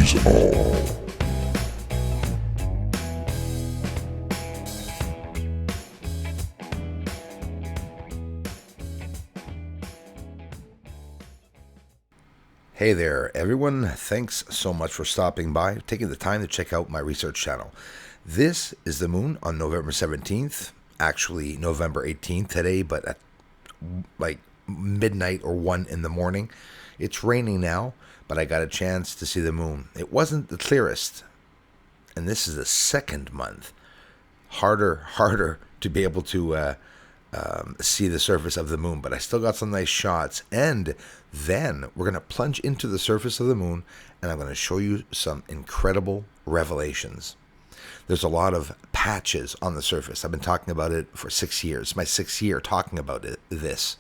sees all. Hey there, everyone. Thanks so much for stopping by, taking the time to check out my research channel. This is the moon on November 17th, actually November 18th today, but at like midnight or 1 in the morning. It's raining now, but I got a chance to see the moon. It wasn't the clearest, and this is the second month. Harder to be able to see the surface of the moon, but I still got some nice shots. And then we're going to plunge into the surface of the moon, and I'm going to show you some incredible revelations. There's a lot of patches on the surface. I've been talking about it for 6 years. My 6th year talking about this.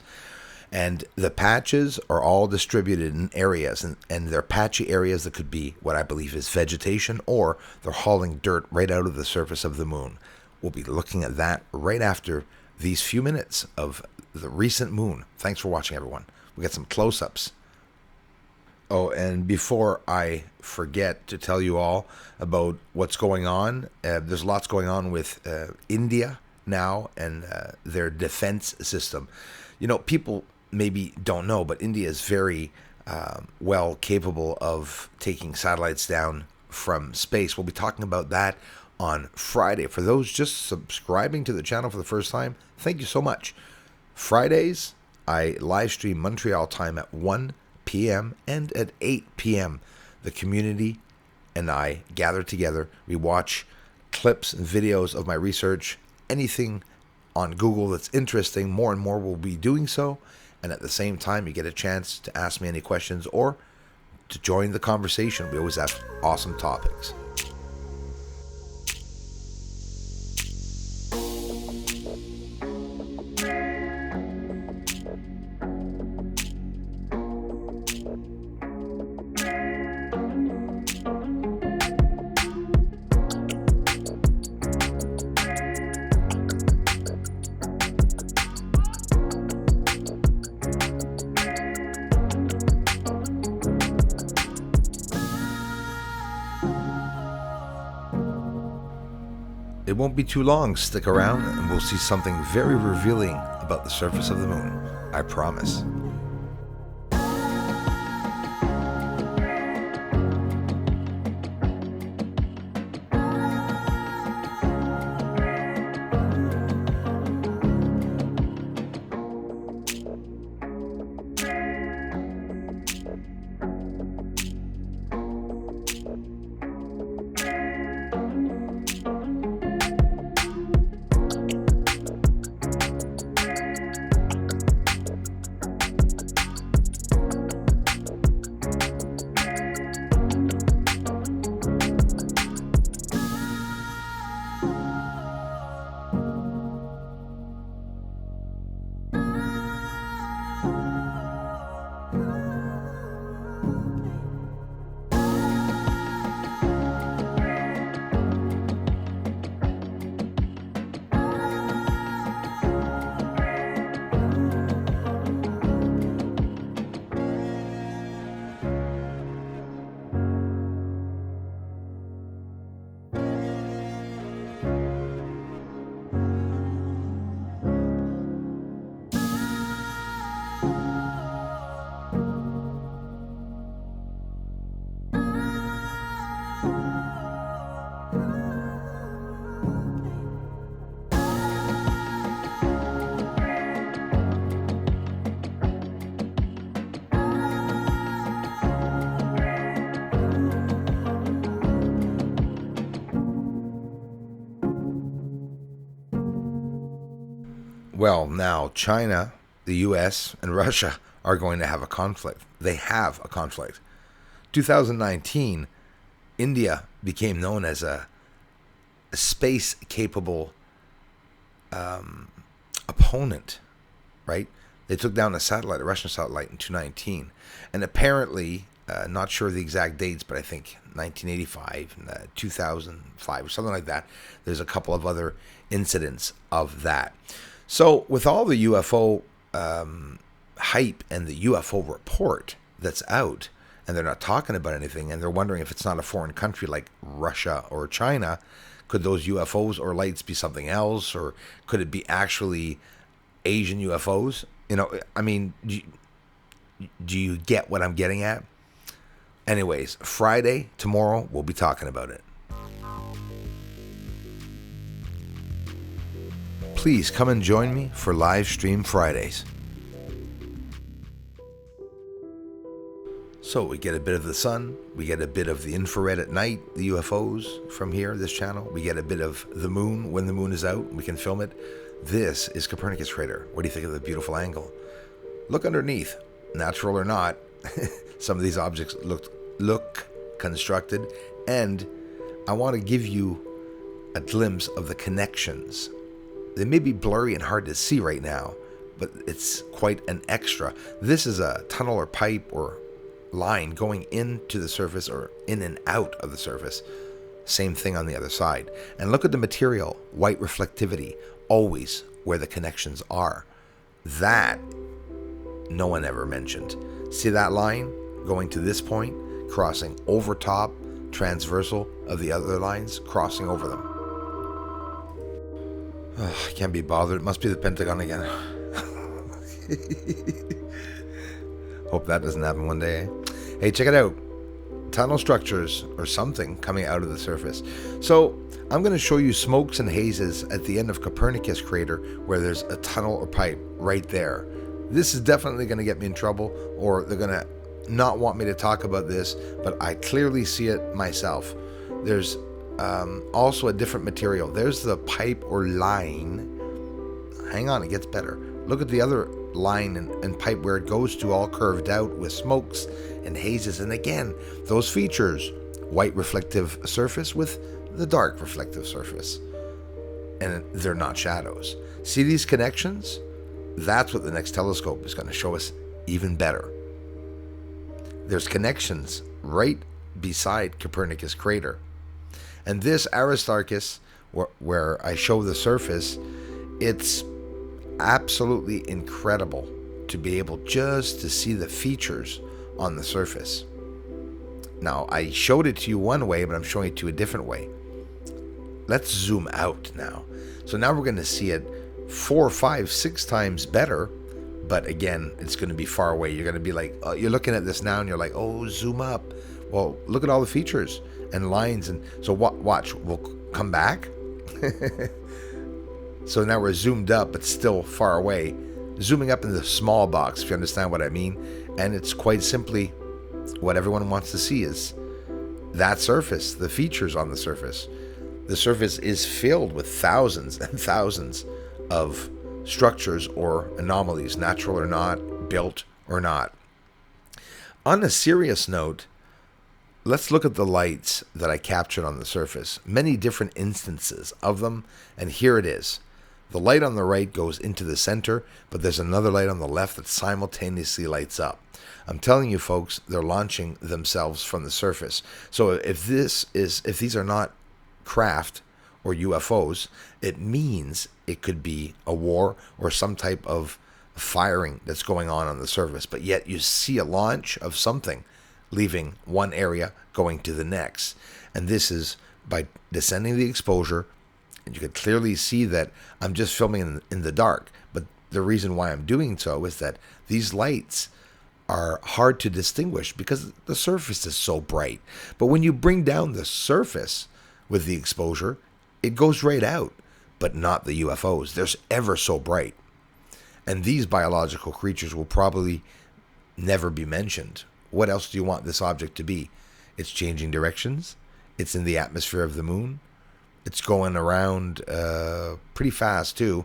And the patches are all distributed in areas, and they're patchy areas that could be what I believe is vegetation, or they're hauling dirt right out of the surface of the moon. We'll be looking at that right after these few minutes of the recent moon. Thanks for watching, everyone. We got some close-ups. Oh, and before I forget to tell you all about what's going on, there's lots going on with India now and their defense system. You know, people maybe don't know, but India is very well capable of taking satellites down from space. We'll be talking about that on Friday. For those just subscribing to the channel for the first time, thank you so much. Fridays, I live stream Montreal time at 1 p.m. and at 8 p.m. The community and I gather together. We watch clips and videos of my research, anything on Google that's interesting. More and more will be doing so. And at the same time, you get a chance to ask me any questions or to join the conversation. We always have awesome topics. It won't be too long. Stick around and we'll see something very revealing about the surface of the moon. I promise. Well, now China, the US, and Russia are going to have a conflict. They have a conflict. 2019, India became known as a space-capable opponent, right? They took down a satellite, a Russian satellite, in 2019. And apparently, not sure the exact dates, but I think 1985 and 2005 or something like that. There's a couple of other incidents of that. So with all the UFO hype and the UFO report that's out, and they're not talking about anything, and they're wondering if it's not a foreign country like Russia or China. Could those UFOs or lights be something else, or could it be actually Asian UFOs? I mean, do you get what I'm getting at? Anyways, Friday, tomorrow, we'll be talking about it. Please come and join me for live stream Fridays. So we get a bit of the sun, we get a bit of the infrared at night, the UFOs from here, this channel. We get a bit of the moon when the moon is out, we can film it. This is Copernicus crater. What do you think of the beautiful angle? Look underneath, natural or not. Some of these objects look constructed, and I want to give you a glimpse of the connections. They may be blurry and hard to see right now, but it's quite an extra. This is a tunnel or pipe or line going into the surface or in and out of the surface. Same thing on the other side. And look at the material, white reflectivity, always where the connections are. That no one ever mentioned. See that line going to this point, crossing over top, transversal of the other lines, crossing over them. I can't be bothered. It must be the Pentagon again. Hope that doesn't happen one day. Hey, check it out. Tunnel structures or something coming out of the surface. So I'm going to show you smokes and hazes at the end of Copernicus crater where there's a tunnel or pipe right there. This is definitely going to get me in trouble, or they're going to not want me to talk about this, but I clearly see it myself. There's also a different material. There's the pipe or line. Hang on, it gets better. Look at the other line and pipe where it goes to, all curved out with smokes and hazes. And again, those features, white reflective surface with the dark reflective surface. And they're not shadows. See these connections? That's what the next telescope is going to show us even better. There's connections right beside Copernicus crater. And this Aristarchus, where I show the surface, it's absolutely incredible to be able just to see the features on the surface. Now, I showed it to you one way, but I'm showing it to you a different way. Let's zoom out now. So now we're going to see it 4, 5, 6 times better, but again, it's going to be far away. You're going to be like, you're looking at this now and you're like, oh, zoom up. Well, look at all the features and lines. And so watch, we'll come back. So now we're zoomed up, but still far away. Zooming up in the small box, if you understand what I mean. And it's quite simply what everyone wants to see is that surface, the features on the surface. The surface is filled with thousands and thousands of structures or anomalies, natural or not, built or not. On a serious note, let's look at the lights that I captured on the surface. Many different instances of them, and here it is. The light on the right goes into the center, but there's another light on the left that simultaneously lights up. I'm telling you folks, they're launching themselves from the surface. So if these are not craft or UFOs, it means it could be a war or some type of firing that's going on the surface. But yet you see a launch of something leaving one area going to the next. And this is by descending the exposure. And you can clearly see that I'm just filming in the dark. But the reason why I'm doing so is that these lights are hard to distinguish because the surface is so bright. But when you bring down the surface with the exposure, it goes right out. But not the UFOs. They're ever so bright. And these biological creatures will probably never be mentioned. What else do you want this object to be? It's changing directions. It's in the atmosphere of the moon. It's going around pretty fast too,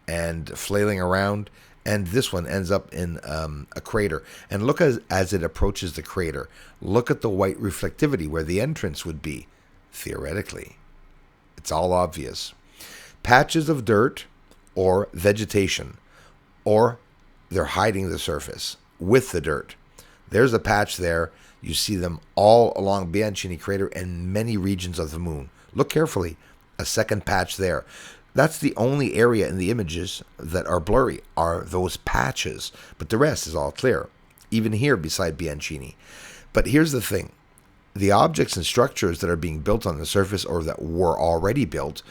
and flailing around. And this one ends up in a crater. And look as it approaches the crater. Look at the white reflectivity where the entrance would be, theoretically. It's all obvious. Patches of dirt or vegetation, or they're hiding the surface with the dirt. There's a patch there. You see them all along Bianchini crater and many regions of the moon. Look carefully. A second patch there. That's the only area in the images that are blurry, are those patches. But the rest is all clear. Even here beside Bianchini. But here's the thing. The objects and structures that are being built on the surface or that were already built,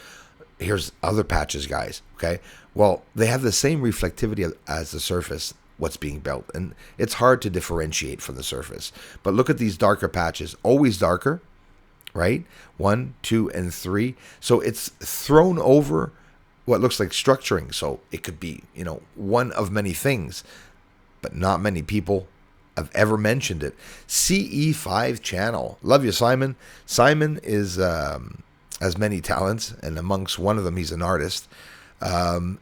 here's other patches, guys, okay? Well, they have the same reflectivity as the surface, what's being built, and it's hard to differentiate from the surface. But look at these darker patches, always darker, right? 1, 2, and 3. So it's thrown over what looks like structuring. So it could be, one of many things, but not many people have ever mentioned it. CE5 channel. Love you, Simon. Simon has many talents, and amongst one of them, he's an artist.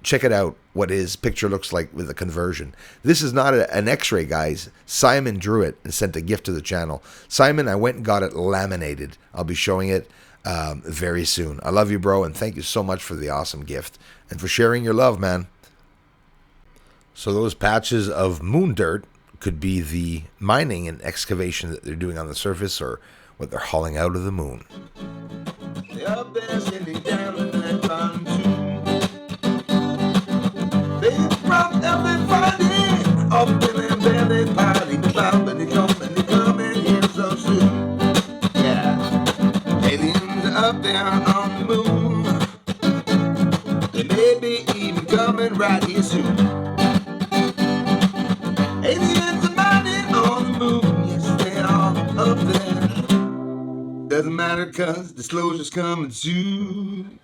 Check it out, what his picture looks like with the conversion. This is not an x-ray, guys. Simon drew it and sent a gift to the channel. Simon, I went and got it laminated. I'll be showing it very soon. I love you, bro, and thank you so much for the awesome gift and for sharing your love, man. So those patches of moon dirt could be the mining and excavation that they're doing on the surface, or what they're hauling out of the moon. Up there sitting down in that pontoon. They brought everybody up in their belly party. But they coming here so soon. Yeah, aliens up there on the moon. They may be even coming right here soon. Aliens are mining on the moon. Yes, they are up there. Doesn't matter, cause disclosure's coming soon.